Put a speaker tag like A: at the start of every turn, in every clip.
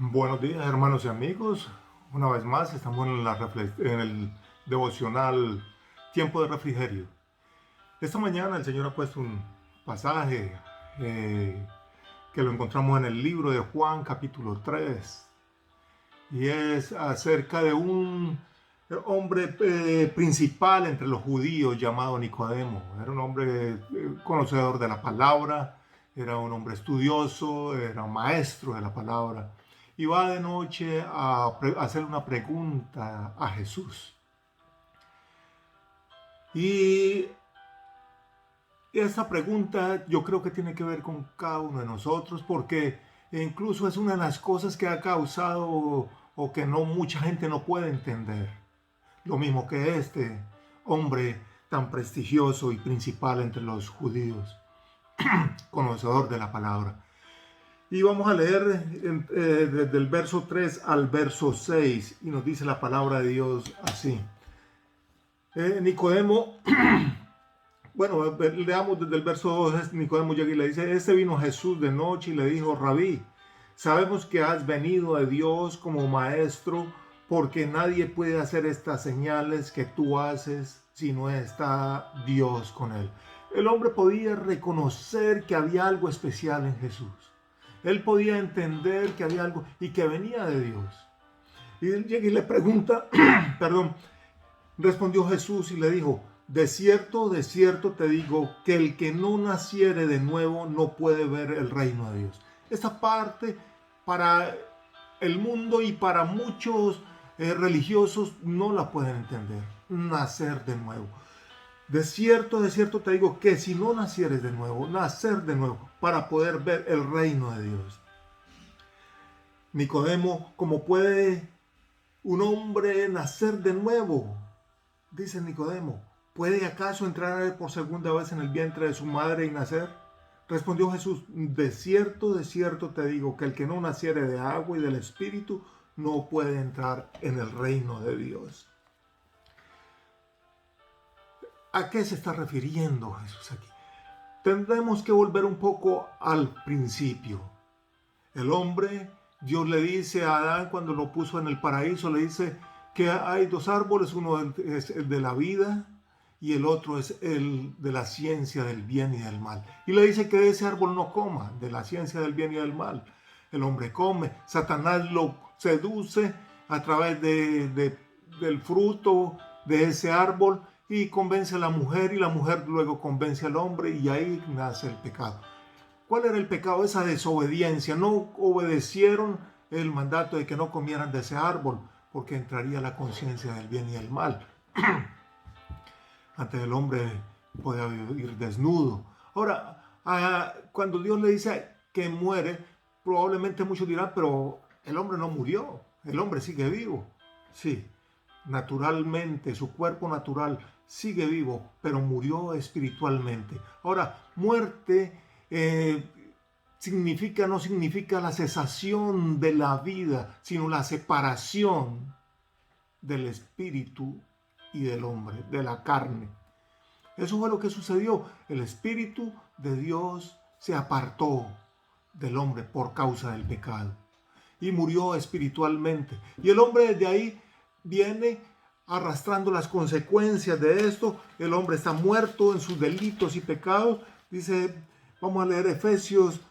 A: Buenos días, hermanos y amigos. Una vez más estamos en el devocional Tiempo de Refrigerio. Esta mañana el Señor ha puesto un pasaje eh, que lo encontramos en el libro de Juan capítulo 3 y es acerca de un hombre principal entre los judíos llamado Nicodemo. Era un hombre conocedor de la palabra, era un hombre estudioso, era un maestro de la palabra. Y va de noche a hacer una pregunta a Jesús. Y esta pregunta yo creo que tiene que ver con cada uno de nosotros porque incluso es una de las cosas que ha causado o que no mucha gente no puede entender. Lo mismo que este hombre tan prestigioso y principal entre los judíos, conocedor de la palabra. Y vamos a leer desde el verso 3 al verso 6 y nos dice la palabra de Dios así. Nicodemo, bueno, leamos desde el verso 2, Nicodemo llega y le dice, vino Jesús de noche y le dijo, Rabí, sabemos que has venido de Dios como maestro, porque nadie puede hacer estas señales que tú haces si no está Dios con él. El hombre podía reconocer que había algo especial en Jesús. Él podía entender que había algo y que venía de Dios. Y él llega y le pregunta, perdón, respondió Jesús y le dijo, de cierto te digo que el que no naciere de nuevo no puede ver el reino de Dios. Esta parte para el mundo y para muchos religiosos no la pueden entender. Nacer de nuevo. De cierto te digo que si no nacieres de nuevo, nacer de nuevo para poder ver el reino de Dios. Nicodemo, ¿cómo puede un hombre nacer de nuevo? Dice Nicodemo, ¿puede acaso entrar por segunda vez en el vientre de su madre y nacer? Respondió Jesús, de cierto te digo que el que no naciere de agua y del Espíritu no puede entrar en el reino de Dios. ¿A qué se está refiriendo Jesús aquí? Tendremos que volver un poco al principio. El hombre, Dios le dice a Adán cuando lo puso en el paraíso, le dice que hay dos árboles, uno es el de la vida y el otro es el de la ciencia del bien y del mal. Y le dice que de ese árbol no coma, de la ciencia del bien y del mal. El hombre come, Satanás lo seduce a través del fruto de ese árbol y convence a la mujer y la mujer luego convence al hombre y ahí nace el pecado. ¿Cuál era el pecado? Esa desobediencia. No obedecieron el mandato de que no comieran de ese árbol porque entraría la conciencia del bien y del mal. Antes el hombre podía vivir desnudo. Ahora, cuando Dios le dice que muere, probablemente muchos dirán, pero el hombre no murió, el hombre sigue vivo. Sí, naturalmente, su cuerpo natural sigue vivo, pero murió espiritualmente. Ahora, muerte no significa la cesación de la vida, sino la separación del espíritu y del hombre, de la carne. Eso fue lo que sucedió. El espíritu de Dios se apartó del hombre por causa del pecado y murió espiritualmente. Y el hombre desde ahí viene arrastrando las consecuencias de esto. El hombre está muerto en sus delitos y pecados. Dice, vamos a leer Efesios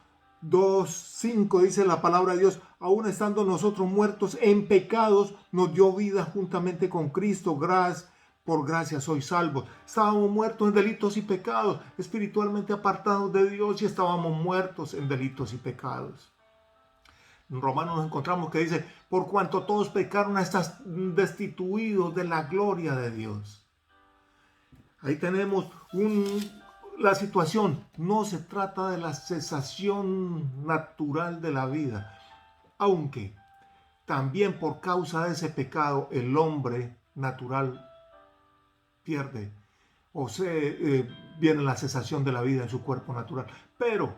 A: 2:5, dice la palabra de Dios, aún estando nosotros muertos en pecados, nos dio vida juntamente con Cristo, por gracia sois salvos. Estábamos muertos en delitos y pecados, espiritualmente apartados de Dios y estábamos muertos en delitos y pecados. En Romanos nos encontramos que dice, por cuanto todos pecaron, están destituidos de la gloria de Dios. Ahí tenemos la situación. No se trata de la cesación natural de la vida, aunque también por causa de ese pecado el hombre natural pierde o viene la cesación de la vida en su cuerpo natural. Pero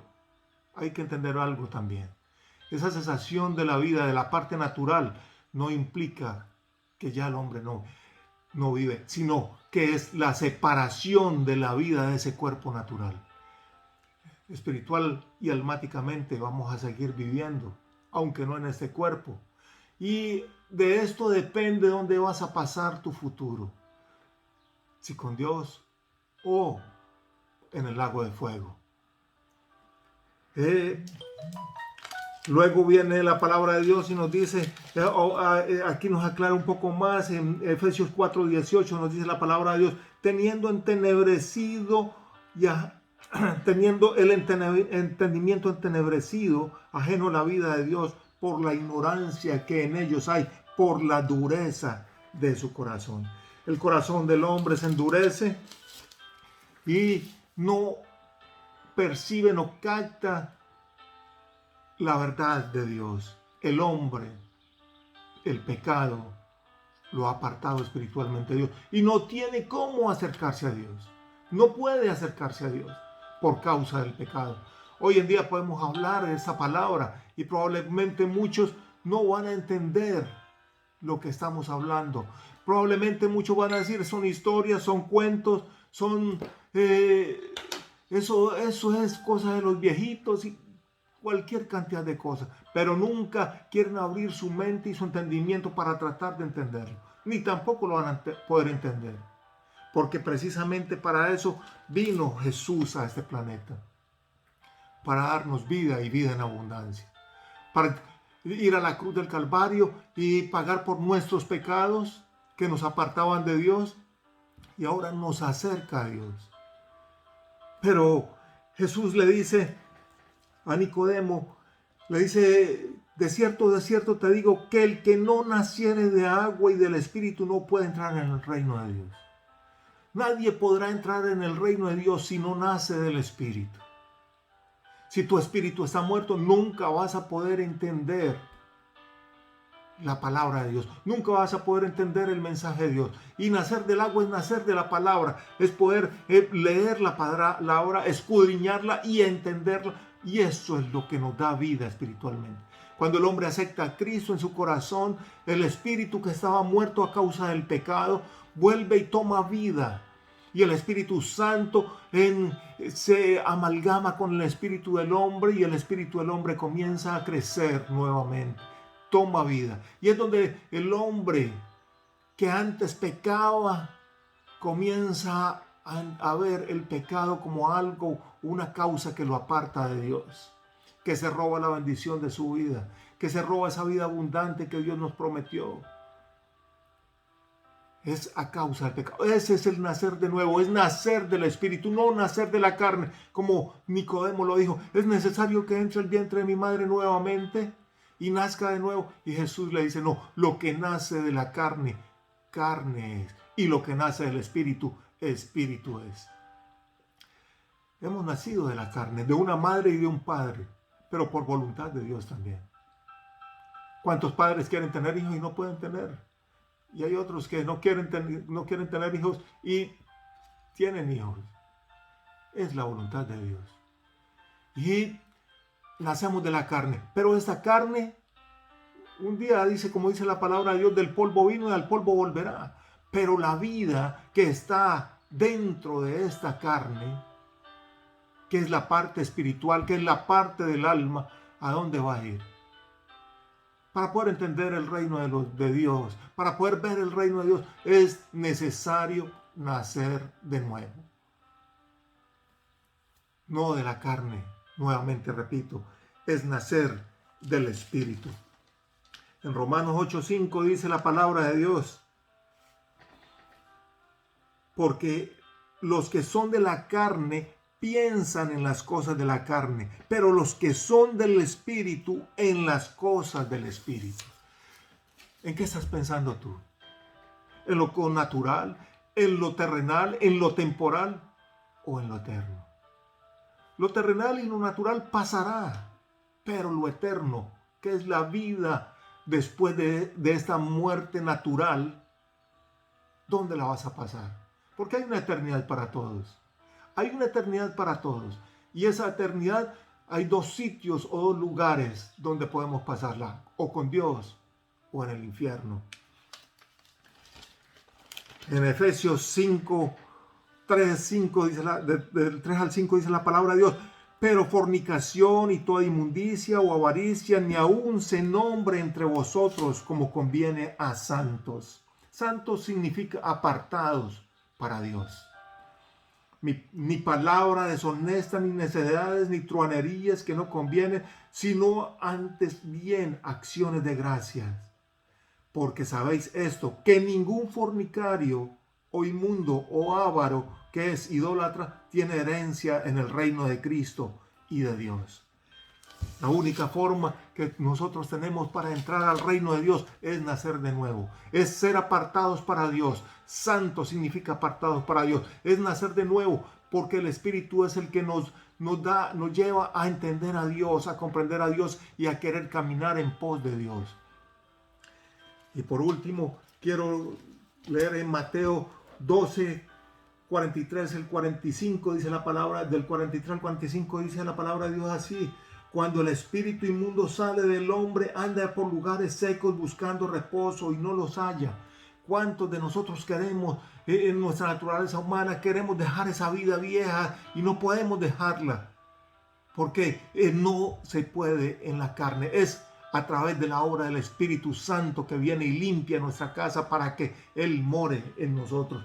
A: hay que entender algo también. Esa cesación de la vida de la parte natural no implica que ya el hombre no vive, sino que es la separación de la vida de ese cuerpo natural. Espiritual y almáticamente vamos a seguir viviendo, aunque no en este cuerpo. Y de esto depende dónde vas a pasar tu futuro. Si con Dios o en el lago de fuego. Luego viene la palabra de Dios y nos dice, aquí nos aclara un poco más, en Efesios 4:18 nos dice la palabra de Dios, teniendo entenebrecido, teniendo el entendimiento entenebrecido, ajeno a la vida de Dios, por la ignorancia que en ellos hay, por la dureza de su corazón. El corazón del hombre se endurece y no percibe, no capta la verdad de Dios. El hombre, el pecado, lo ha apartado espiritualmente de Dios y no tiene cómo acercarse a Dios. No puede acercarse a Dios por causa del pecado. Hoy en día podemos hablar de esa palabra y probablemente muchos no van a entender lo que estamos hablando. Probablemente muchos van a decir, son historias, son cuentos, son eso es cosa de los viejitos y cualquier cantidad de cosas, pero nunca quieren abrir su mente y su entendimiento para tratar de entenderlo, ni tampoco lo van a poder entender, porque precisamente para eso vino Jesús a este planeta, para darnos vida y vida en abundancia, para ir a la cruz del Calvario y pagar por nuestros pecados que nos apartaban de Dios y ahora nos acerca a Dios. Pero Jesús le dice a Nicodemo, le dice, de cierto te digo que el que no naciere de agua y del Espíritu no puede entrar en el reino de Dios. Nadie podrá entrar en el reino de Dios si no nace del Espíritu. Si tu espíritu está muerto, nunca vas a poder entender la palabra de Dios. Nunca vas a poder entender el mensaje de Dios. Y nacer del agua es nacer de la palabra. Es poder leer la palabra, escudriñarla y entenderla. Y eso es lo que nos da vida espiritualmente. Cuando el hombre acepta a Cristo en su corazón, el espíritu que estaba muerto a causa del pecado, vuelve y toma vida. Y el Espíritu Santo se amalgama con el espíritu del hombre y el espíritu del hombre comienza a crecer nuevamente. Toma vida. Y es donde el hombre que antes pecaba comienza a ver el pecado como algo, una causa que lo aparta de Dios, que se roba la bendición de su vida, que se roba esa vida abundante que Dios nos prometió. Es a causa del pecado. Ese es el nacer de nuevo, es nacer del Espíritu, no nacer de la carne, como Nicodemo lo dijo. Es necesario que entre el vientre de mi madre nuevamente y nazca de nuevo. Y Jesús le dice, no, lo que nace de la carne, carne es. Y lo que nace del Espíritu, Espíritu es. Hemos nacido de la carne, de una madre y de un padre, pero por voluntad de Dios también. ¿Cuántos padres quieren tener hijos y no pueden tener? Y hay otros que no quieren tener hijos y tienen hijos. Es la voluntad de Dios. Y nacemos de la carne. Pero esta carne, un día dice, como dice la palabra de Dios, del polvo vino y al polvo volverá. Pero la vida que está dentro de esta carne, que es la parte espiritual, que es la parte del alma, ¿a dónde va a ir? Para poder entender el reino de Dios, para poder ver el reino de Dios, es necesario nacer de nuevo. No de la carne, nuevamente repito, es nacer del Espíritu. En Romanos 8:5 dice la palabra de Dios, porque los que son de la carne piensan en las cosas de la carne, pero los que son del Espíritu en las cosas del Espíritu. ¿En qué estás pensando tú? ¿En lo natural? ¿En lo terrenal? ¿En lo temporal? ¿O en lo eterno? Lo terrenal y lo natural pasará, pero lo eterno, que es la vida después de esta muerte natural, ¿dónde la vas a pasar? Porque hay una eternidad para todos. Hay una eternidad para todos. Y esa eternidad, hay dos sitios o dos lugares donde podemos pasarla. O con Dios o en el infierno. En Efesios 5, 3, 5, dice del 3 al 5 dice la palabra de Dios. Pero fornicación y toda inmundicia o avaricia ni aun se nombre entre vosotros como conviene a santos. Santos significa apartados para Dios. Ni palabra deshonesta, ni necedades, ni truanerías que no convienen, sino antes bien acciones de gracias. Porque sabéis esto, que ningún fornicario o inmundo o avaro que es idólatra tiene herencia en el reino de Cristo y de Dios. La única forma que nosotros tenemos para entrar al reino de Dios es nacer de nuevo, es ser apartados para Dios. Santo significa apartados para Dios, es nacer de nuevo, porque el Espíritu es el que nos lleva a entender a Dios, a comprender a Dios y a querer caminar en pos de Dios. Y por último, quiero leer en Mateo 12, 43, el 45, dice la palabra, del 43 al 45 dice la palabra de Dios así: cuando el espíritu inmundo sale del hombre, anda por lugares secos buscando reposo y no los halla. ¿Cuántos de nosotros queremos, en nuestra naturaleza humana, queremos dejar esa vida vieja y no podemos dejarla? Porque no se puede en la carne. Es a través de la obra del Espíritu Santo que viene y limpia nuestra casa para que Él more en nosotros.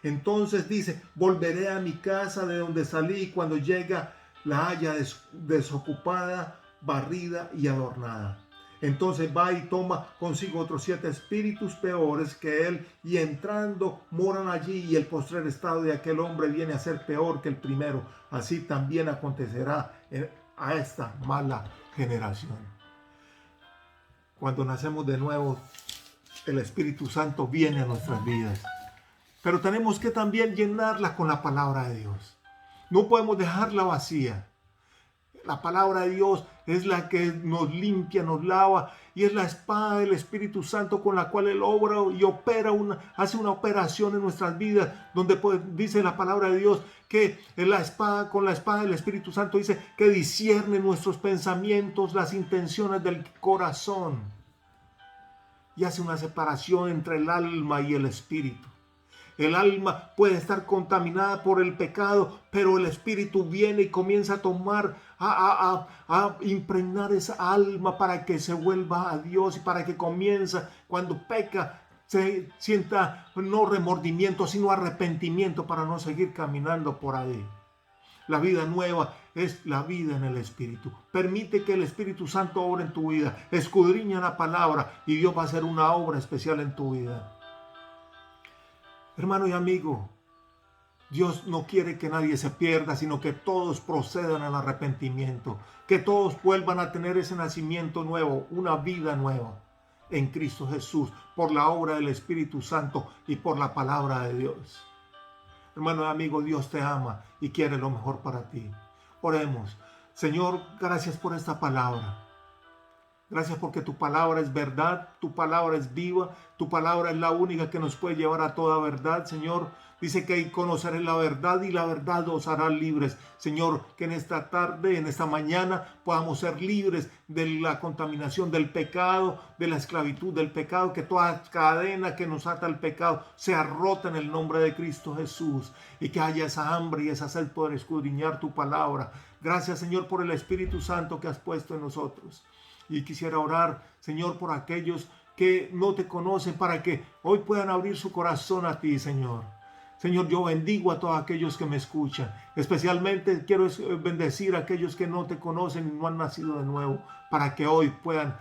A: Entonces dice, volveré a mi casa de donde salí, y cuando llega la haya desocupada, barrida y adornada. Entonces va y toma consigo otros 7 espíritus peores que él, y entrando moran allí, y el postrer estado de aquel hombre viene a ser peor que el primero. Así también acontecerá a esta mala generación. Cuando nacemos de nuevo, el Espíritu Santo viene a nuestras vidas. Pero tenemos que también llenarla con la palabra de Dios. No podemos dejarla vacía. La palabra de Dios es la que nos limpia, nos lava, y es la espada del Espíritu Santo con la cual Él obra y opera, hace una operación en nuestras vidas, donde dice la palabra de Dios que con la espada del Espíritu Santo dice que discierne nuestros pensamientos, las intenciones del corazón, y hace una separación entre el alma y el espíritu. El alma puede estar contaminada por el pecado, pero el Espíritu viene y comienza a tomar, a impregnar esa alma para que se vuelva a Dios, y para que comienza, cuando peca, se sienta no remordimiento, sino arrepentimiento, para no seguir caminando por ahí. La vida nueva es la vida en el Espíritu. Permite que el Espíritu Santo obre en tu vida. Escudriña la palabra y Dios va a hacer una obra especial en tu vida. Hermano y amigo, Dios no quiere que nadie se pierda, sino que todos procedan al arrepentimiento, que todos vuelvan a tener ese nacimiento nuevo, una vida nueva en Cristo Jesús, por la obra del Espíritu Santo y por la palabra de Dios. Hermano y amigo, Dios te ama y quiere lo mejor para ti. Oremos. Señor, gracias por esta palabra. Gracias porque tu palabra es verdad, tu palabra es viva, tu palabra es la única que nos puede llevar a toda verdad, Señor. Dice que conoceré la verdad y la verdad os hará libres. Señor, que en esta tarde, en esta mañana, podamos ser libres de la contaminación del pecado, de la esclavitud del pecado, que toda cadena que nos ata al pecado sea rota en el nombre de Cristo Jesús, y que haya esa hambre y esa sed por escudriñar tu palabra. Gracias, Señor, por el Espíritu Santo que has puesto en nosotros. Y quisiera orar, Señor, por aquellos que no te conocen, para que hoy puedan abrir su corazón a ti, Señor. Señor, yo bendigo a todos aquellos que me escuchan. Especialmente quiero bendecir a aquellos que no te conocen y no han nacido de nuevo, para que hoy puedan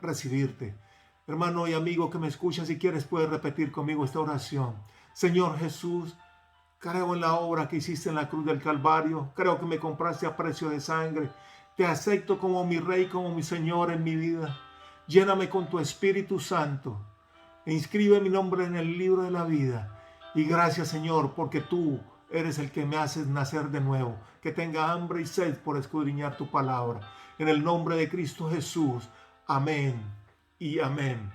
A: recibirte. Hermano y amigo que me escuchas, si quieres puedes repetir conmigo esta oración. Señor Jesús, creo en la obra que hiciste en la cruz del Calvario. Creo que me compraste a precio de sangre. Te acepto como mi Rey, como mi Señor en mi vida. Lléname con tu Espíritu Santo e inscribe mi nombre en el libro de la vida. Y gracias, Señor, porque tú eres el que me haces nacer de nuevo. Que tenga hambre y sed por escudriñar tu palabra. En el nombre de Cristo Jesús. Amén y amén.